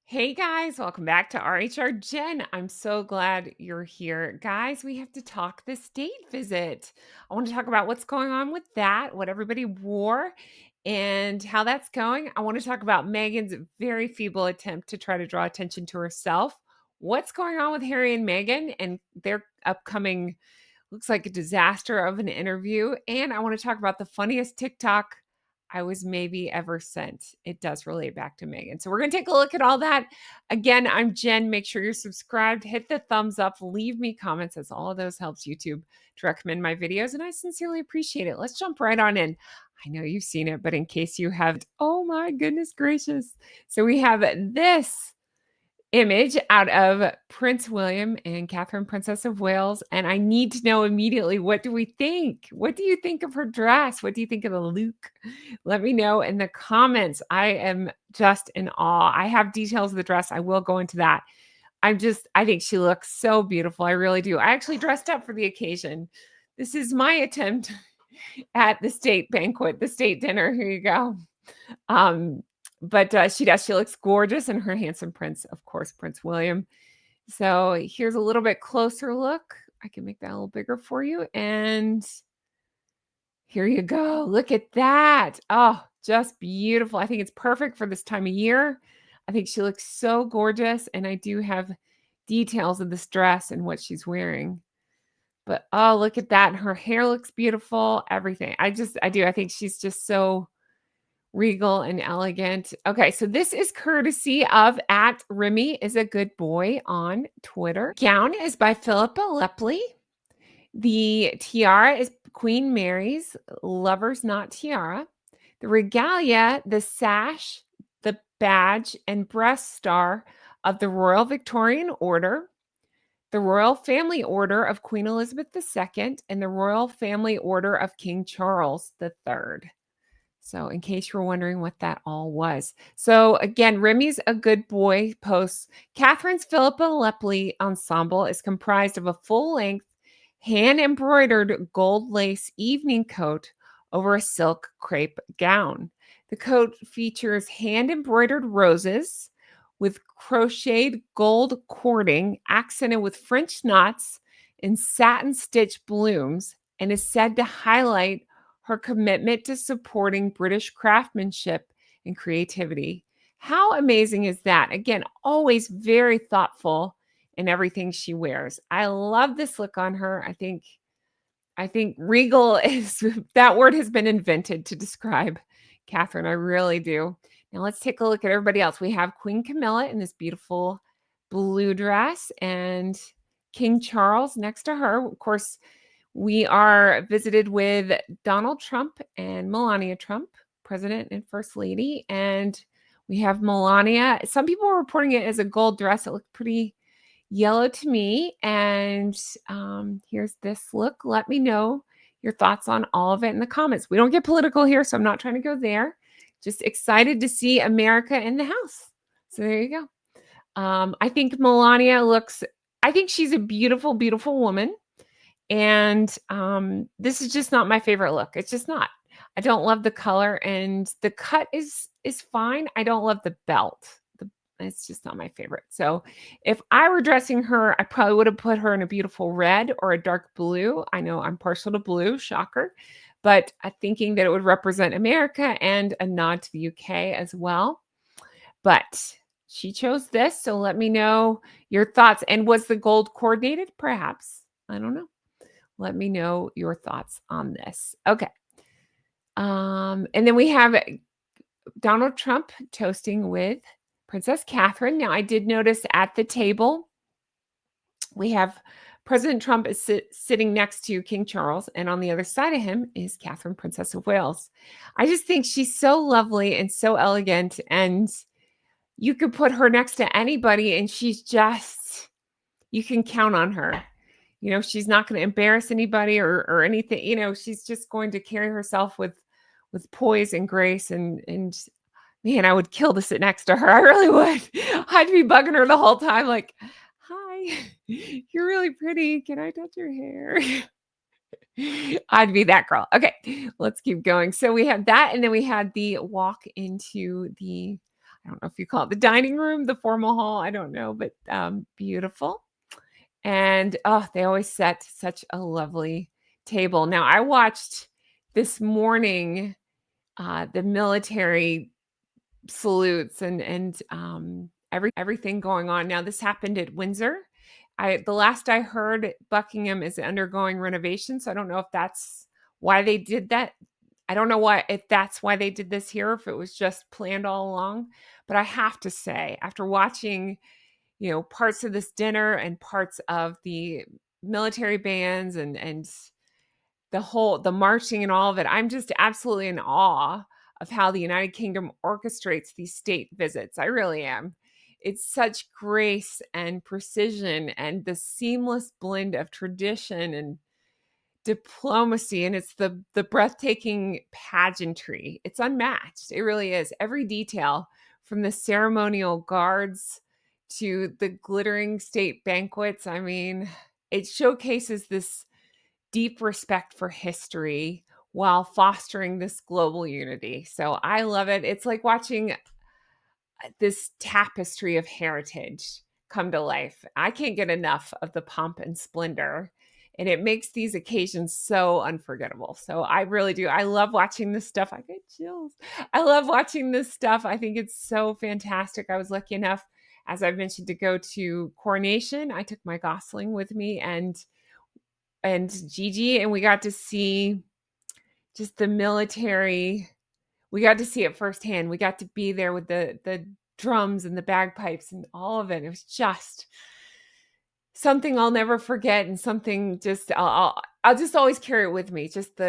Hey guys, welcome back to rhrjen. I'm so glad you're here. Guys, we have to talk the state visit. I want to talk about what's going on with that, what everybody wore, and how that's going. I want to talk about Meghan's very feeble attempt to try to draw attention to herself. What's going on with Harry and Meghan and their upcoming looks like a disaster of an interview. And I want to talk about the funniest TikTok I was maybe ever sent. It does relate back to Meghan. So we're going to take a look at all that. Again, I'm Jen. Make sure you're subscribed, hit the thumbs up, leave me comments, as all of those helps YouTube to recommend my videos. And I sincerely appreciate it. Let's jump right on in. I know you've seen it, but in case you haven't, oh my goodness gracious. So we have this image out of Prince William and Catherine, Princess of Wales. And I need to know immediately, what do we think? What do you think of her dress? What do you think of the look? Let me know in the comments. I am just in awe. I have details of the dress. I will go into that. I think she looks so beautiful. I really do. I actually dressed up for the occasion. This is my attempt at the state banquet, the state dinner. Here you go. But she does. She looks gorgeous in her handsome prince, of course, Prince William. So here's a little bit closer look. I can make that a little bigger for you. And here you go. Look at that. Oh, just beautiful. I think it's perfect for this time of year. I think she looks so gorgeous. And I do have details of this dress and what she's wearing. But oh, look at that. Her hair looks beautiful. Everything. I do. I think she's just so regal and elegant. Okay, so this is courtesy of at Remy is a good boy on Twitter. Gown is by Philippa Lepley. The tiara is Queen Mary's, Lover's Not Tiara. The regalia, the sash, the badge, and breast star of the Royal Victorian Order, the Royal Family Order of Queen Elizabeth II, and the Royal Family Order of King Charles III. So in case you're wondering what that all was. So again, Remy's a good boy posts. Catherine's Philippa Lepley ensemble is comprised of a full-length, hand-embroidered gold lace evening coat over a silk crepe gown. The coat features hand-embroidered roses with crocheted gold cording accented with French knots and satin stitch blooms, and is said to highlight her commitment to supporting British craftsmanship and creativity. How amazing is that? Again, always very thoughtful in everything she wears. I love this look on her. I think regal is that word has been invented to describe Catherine. I really do. Now let's take a look at everybody else. We have Queen Camilla in this beautiful blue dress and King Charles next to her. Of course, we are visited with Donald Trump and Melania Trump, President and First Lady. And we have Melania. Some people are reporting it as a gold dress. It looked pretty yellow to me. And here's this look. Let me know your thoughts on all of it in the comments. We don't get political here, so I'm not trying to go there. Just excited to see America in the house. So there you go. I think Melania I think she's a beautiful, beautiful woman. And this is just not my favorite look. It's just not. I don't love the color, and the cut is fine. I don't love the belt. It's just not my favorite. So if I were dressing her, I probably would have put her in a beautiful red or a dark blue. I know I'm partial to blue, shocker, but I'm thinking that it would represent America and a nod to the UK as well. But she chose this, so let me know your thoughts. And was the gold coordinated? Perhaps. I don't know. Let me know your thoughts on this. Okay. And then we have Donald Trump toasting with Princess Catherine. Now, I did notice at the table, we have President Trump is sitting next to King Charles, and on the other side of him is Catherine, Princess of Wales. I just think she's so lovely and so elegant, and you could put her next to anybody, and you can count on her. You know, she's not going to embarrass anybody or anything. You know, she's just going to carry herself with poise and grace. And man, I would kill to sit next to her. I really would. I'd be bugging her the whole time, like, "Hi, you're really pretty. Can I touch your hair?" I'd be that girl. Okay, let's keep going. So we have that, and then we had the walk into the I don't know if you call it the dining room, the formal hall, I don't know, but, beautiful. And, oh, they always set such a lovely table. Now, I watched this morning, the military salutes and everything going on. Now, this happened at Windsor. The last I heard, Buckingham is undergoing renovation, so I don't know if that's why they did that. I don't know why if that's why they did this here, if it was just planned all along. But I have to say, after watching, parts of this dinner and parts of the military bands and the marching and all of it, I'm just absolutely in awe of how the United Kingdom orchestrates these state visits. I really am. It's such grace and precision and the seamless blend of tradition and diplomacy, and it's the breathtaking pageantry. It's unmatched. It really is. Every detail, from the ceremonial guards to the glittering state banquets. I mean, it showcases this deep respect for history while fostering this global unity. So I love it. It's like watching this tapestry of heritage come to life. I can't get enough of the pomp and splendor, and it makes these occasions so unforgettable. So I really do. I love watching this stuff. I get chills. I love watching this stuff. I think it's so fantastic. I was lucky enough, as I've mentioned, to go to Coronation. I took my Gosling with me and Gigi, and we got to see just the military. We got to see it firsthand. We got to be there with the drums and the bagpipes and all of it. It was just something I'll never forget, and something just I'll just always carry it with me. Just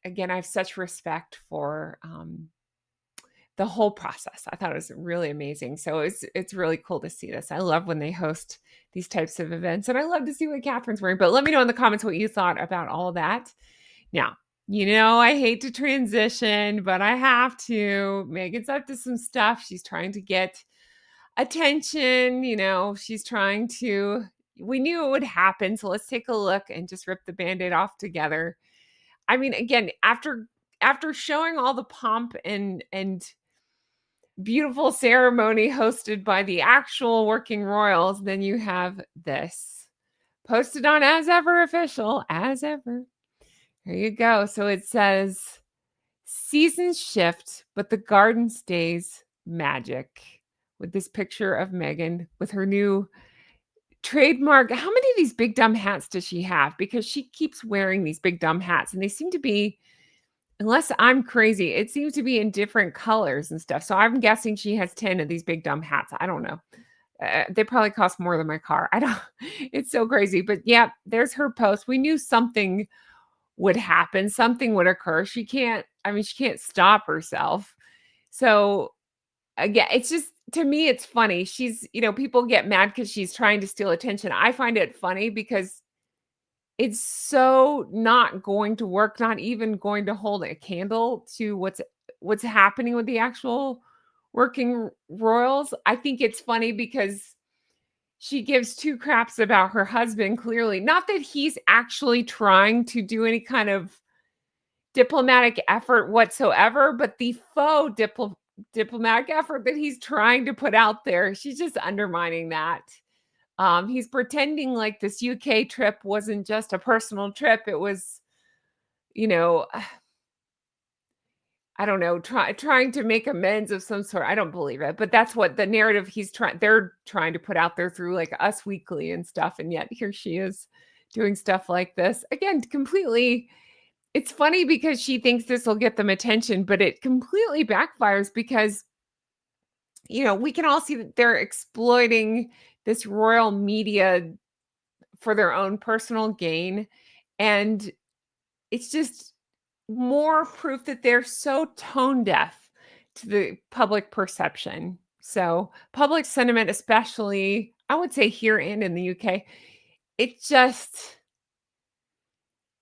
again, I have such respect for the whole process. I thought it was really amazing. So it's really cool to see this. I love when they host these types of events, and I love to see what Catherine's wearing. But let me know in the comments what you thought about all of that. Now, I hate to transition, but I have to. Meghan's up to some stuff. She's trying to get attention. She's trying to. We knew it would happen, so let's take a look and just rip the Band-Aid off together. I mean, again, after showing all the pomp and beautiful ceremony hosted by the actual working royals, then you have this posted on As Ever Official, as ever. Here you go. So it says, seasons shift, but the garden stays magic, with this picture of Meghan with her new trademark. How many of these big dumb hats does she have? Because she keeps wearing these big dumb hats, and they seem to be, unless I'm crazy, it seems to be in different colors and stuff. So I'm guessing she has 10 of these big dumb hats. I don't know. They probably cost more than my car. I don't, it's so crazy. But yeah, there's her post. We knew something would happen, something would occur. She can't stop herself. So again, it's just, to me, it's funny. She's, people get mad because she's trying to steal attention. I find it funny because it's so not going to work, not even going to hold a candle to what's happening with the actual working royals. I think it's funny because she gives two craps about her husband, clearly. Not that he's actually trying to do any kind of diplomatic effort whatsoever, but the faux diplomatic effort that he's trying to put out there, she's just undermining that. He's pretending like this UK trip wasn't just a personal trip. It was, you know, I don't know, trying to make amends of some sort. I don't believe it, but that's what the narrative they're trying to put out there through like Us Weekly and stuff. And yet here she is doing stuff like this. Again, completely. It's funny because she thinks this will get them attention, but it completely backfires because, we can all see that they're exploiting this royal media for their own personal gain. And it's just more proof that they're so tone deaf to the public perception. So public sentiment, especially, I would say here and in the UK, it just,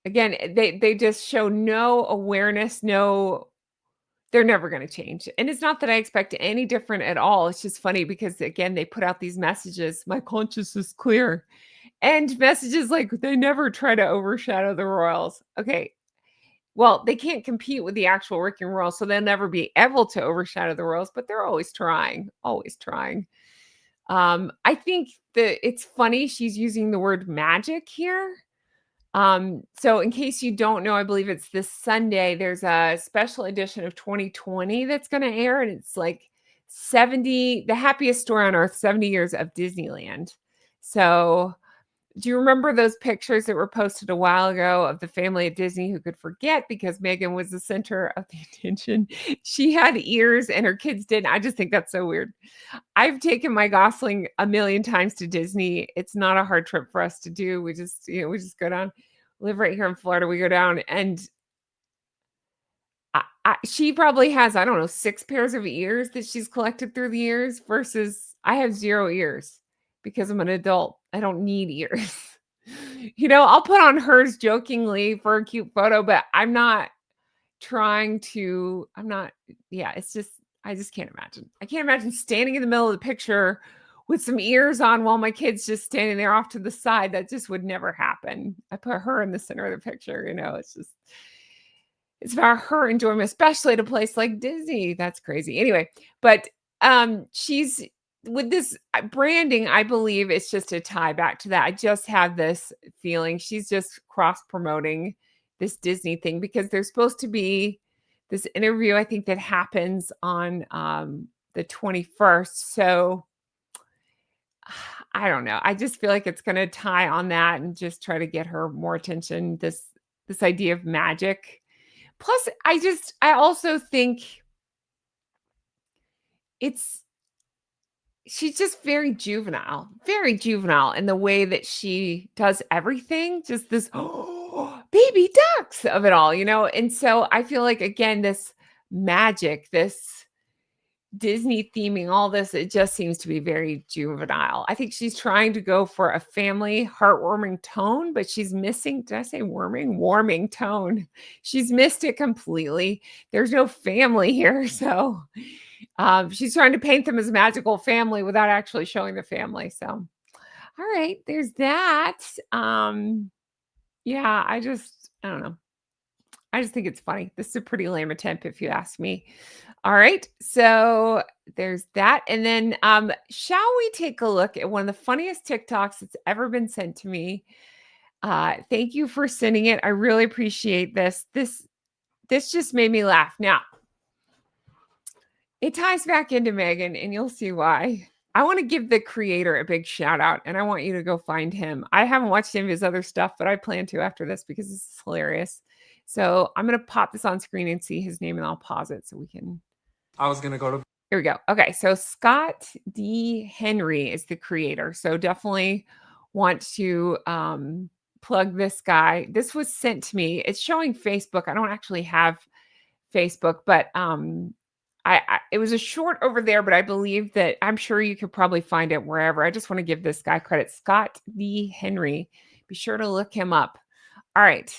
again, they just show no awareness, they're never going to change. And it's not that I expect any different at all. It's just funny because, again, they put out these messages, my conscience is clear. And messages like, they never try to overshadow the royals. Okay. well, they can't compete with the actual working royals, so they'll never be able to overshadow the royals, but they're always trying, always trying. I think that it's funny she's using the word magic here. So in case you don't know, I believe it's this Sunday, there's a special edition of 2020 that's going to air, and it's like 70, the happiest story on earth, 70 years of Disneyland. So do you remember those pictures that were posted a while ago of the family at Disney who could forget because Meghan was the center of the attention? She had ears and her kids didn't. I just think that's so weird. I've taken my Gosling a million times to Disney. It's not a hard trip for us to do. We just go down, live right here in Florida. We go down and she probably has, I don't know, 6 pairs of ears that she's collected through the years versus I have 0 ears because I'm an adult. I don't need ears. I'll put on hers jokingly for a cute photo, but I'm not trying to I'm not yeah, it's just I just can't imagine. I can't imagine standing in the middle of the picture with some ears on while my kid's just standing there off to the side. That just would never happen. I put her in the center of the picture, it's about her enjoyment, especially at a place like Disney. That's crazy. Anyway, but she's with this branding, I believe it's just a tie back to that. I just have this feeling she's just cross promoting this Disney thing because there's supposed to be this interview, I think, that happens on the 21st. So I don't know. I just feel like it's going to tie on that and just try to get her more attention. This idea of magic. Plus, I also think she's just very juvenile in the way that she does everything. Just this baby ducks of it all, And so I feel like, again, this magic, this Disney theming, all this, it just seems to be very juvenile. I think she's trying to go for a family, heartwarming tone, but she's missing, did I say warming? Warming tone. She's missed it completely. There's no family here. So she's trying to paint them as a magical family without actually showing the family. So, all right, there's that. Yeah, I don't know. I just think it's funny. This is a pretty lame attempt, if you ask me. All right, so there's that. And then shall we take a look at one of the funniest TikToks that's ever been sent to me? Thank you for sending it. I really appreciate this. This just made me laugh. Now, it ties back into Meghan, and you'll see why. I want to give the creator a big shout out, and I want you to go find him. I haven't watched any of his other stuff, but I plan to after this because this is hilarious. So I'm going to pop this on screen and see his name, and I'll pause it so we can. I was going to go to. Here we go. Okay, so Scott D. Henry is the creator. So definitely want to plug this guy. This was sent to me. It's showing Facebook. I don't actually have Facebook, but it was a short over there, but I believe that I'm sure you could probably find it wherever. I just want to give this guy credit. Scott D. Henry. Be sure to look him up. All right.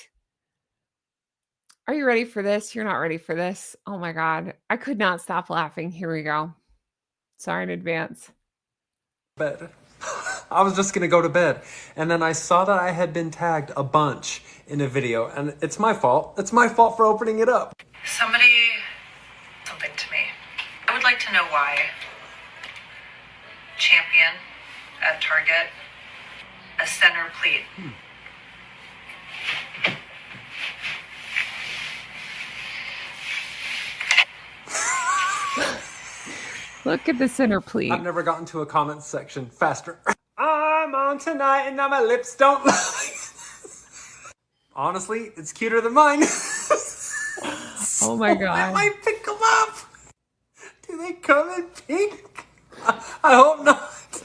Are you ready for this? You're not ready for this. Oh my God. I could not stop laughing. Here we go. Sorry in advance. Bed. I was just going to go to bed. And then I saw that I had been tagged a bunch in a video. And it's my fault. It's my fault for opening it up. Something to me. I would like to know why. Champion at Target. A center pleat. Look at the center pleat. I've never gotten to a comment section faster. I'm on tonight and now my lips don't lie. Honestly, it's cuter than mine. Oh my God. I might pick them up. Do they come in pink? I hope not.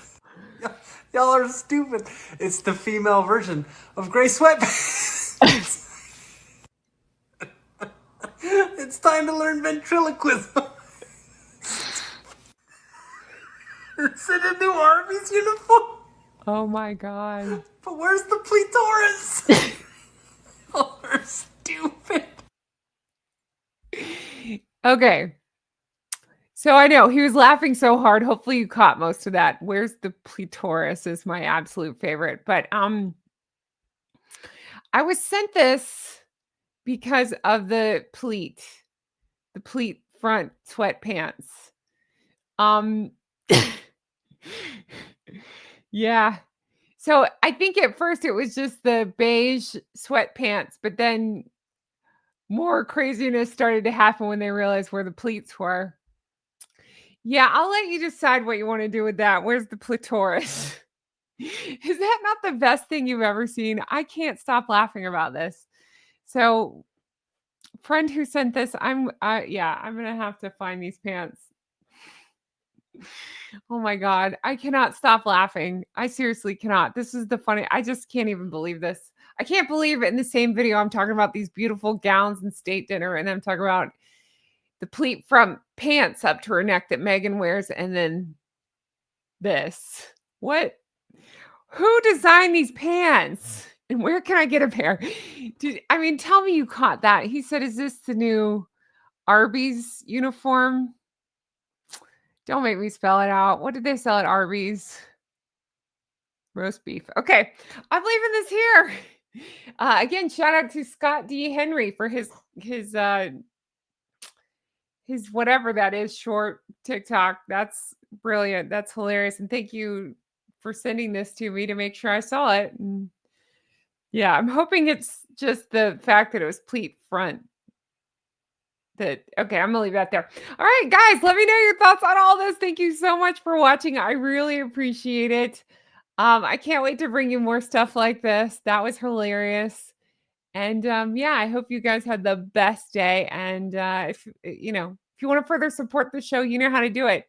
Y'all are stupid. It's the female version of gray sweatpants. It's time to learn ventriloquism. It's in a new Arby's uniform. Oh my God. But where's the clitoris? Oh, they're stupid. Okay. So I know he was laughing so hard. Hopefully you caught most of that. Where's the clitoris is my absolute favorite. But I was sent this because of the pleat front sweatpants. Um, yeah. So I think at first it was just the beige sweatpants, but then more craziness started to happen when they realized where the pleats were. Yeah, I'll let you decide what you want to do with that. Where's the clitoris? Is that not the best thing you've ever seen? I can't stop laughing about this. So, friend who sent this, I'm gonna have to find these pants. Oh my god, I cannot stop laughing. I seriously cannot. This is the funny. I just can't even believe this. I can't believe in the same video I'm talking about these beautiful gowns and state dinner, and I'm talking about the pleat from pants up to her neck that Meghan wears, and then this. What? Who designed these pants? And where can I get a pair? Tell me you caught that. He said, "Is this the new Arby's uniform?" Don't make me spell it out. What did they sell at Arby's? Roast beef. Okay, I'm leaving this here. Again, shout out to Scott D. Henry for his whatever that is short TikTok. That's brilliant. That's hilarious. And thank you for sending this to me to make sure I saw it. And yeah, I'm hoping it's just the fact that it was pleat front. Okay, I'm gonna leave that there. All right, guys, let me know your thoughts on all this. Thank you so much for watching. I really appreciate it. I can't wait to bring you more stuff like this. That was hilarious. And yeah, I hope you guys had the best day. And if you want to further support the show, you know how to do it.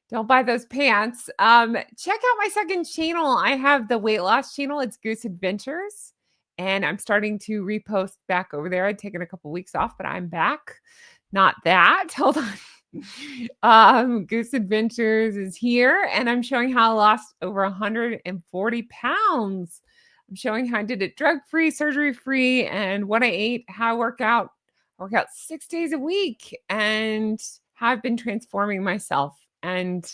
Don't buy those pants. Check out my second channel. I have the weight loss channel. It's Goose Adventures. And I'm starting to repost back over there. I'd taken a couple weeks off, but I'm back. Not that. Hold on. Goose Adventures is here, and I'm showing how I lost over 140 pounds. I'm showing how I did it drug-free, surgery-free, and what I ate, how I work out. I work out 6 days a week, and how I've been transforming myself and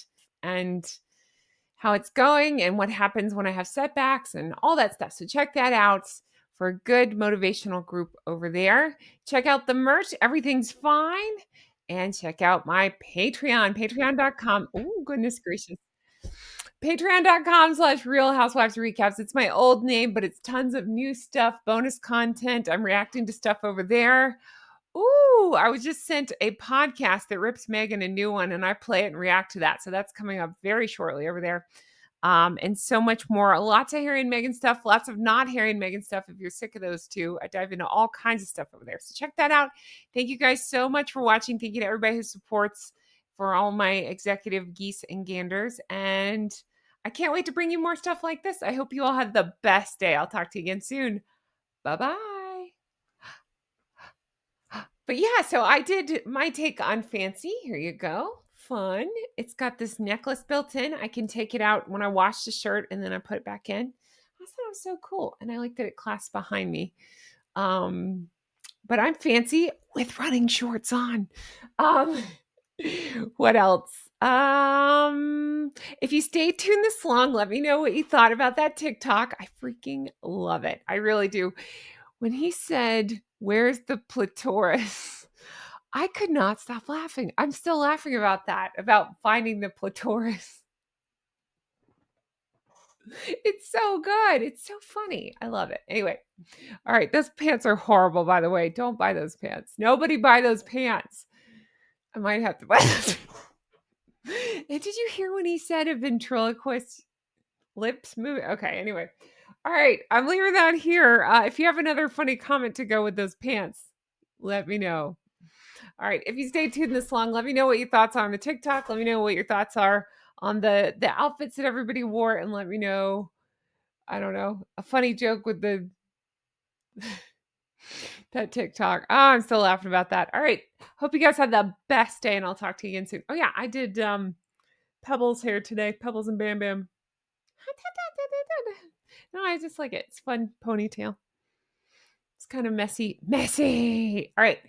how it's going and what happens when I have setbacks and all that stuff. So check that out for a good motivational group over there. Check out the merch. Everything's fine. And check out my Patreon, patreon.com. Oh, goodness gracious. Patreon.com/Real Housewives Recaps. It's my old name, but it's tons of new stuff, bonus content. I'm reacting to stuff over there. Ooh, I was just sent a podcast that rips Meghan a new one, and I play it and react to that. So that's coming up very shortly over there. And so much more. Lots of Harry and Meghan stuff, lots of not Harry and Meghan stuff. If you're sick of those two, I dive into all kinds of stuff over there. So check that out. Thank you guys so much for watching. Thank you to everybody who supports for all my executive geese and ganders. And I can't wait to bring you more stuff like this. I hope you all have the best day. I'll talk to you again soon. Bye-bye. But yeah, so I did my take on fancy. Here you go. Fun. It's got this necklace built in. I can take it out when I wash the shirt and then I put it back in. I thought it was so cool. And I like that it clasps behind me. But I'm fancy with running shorts on. What else? If you stay tuned this long, let me know what you thought about that TikTok. I freaking love it. I really do. When he said, "Where's the clitoris?" I could not stop laughing. I'm still laughing about that, about finding the clitoris. It's so good. It's so funny. I love it. Anyway, all right. Those pants are horrible, by the way. Don't buy those pants. Nobody buy those pants. I might have to buy those. And did you hear when he said a ventriloquist lips moving? Okay, anyway. All right, I'm leaving that here. If you have another funny comment to go with those pants, let me know. All right, if you stay tuned this long, let me know what your thoughts are on the TikTok. Let me know what your thoughts are on the outfits that everybody wore, and let me know, I don't know, a funny joke with the that TikTok. Oh, I'm still laughing about that. All right, hope you guys had the best day, and I'll talk to you again soon. Oh yeah, I did Pebbles hair today, Pebbles and Bam Bam. No, I just like it. It's fun ponytail. It's kind of messy. All right.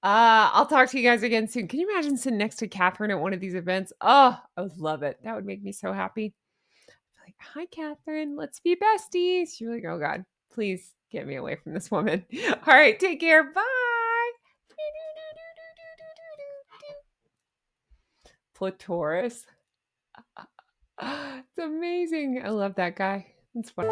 I'll talk to you guys again soon. Can you imagine sitting next to Catherine at one of these events? Oh, I would love it. That would make me so happy. Like, hi, Catherine. Let's be besties. You're like, oh God. Please get me away from this woman. All right, take care. Bye. Platoris. It's amazing. I love that guy. It's fun.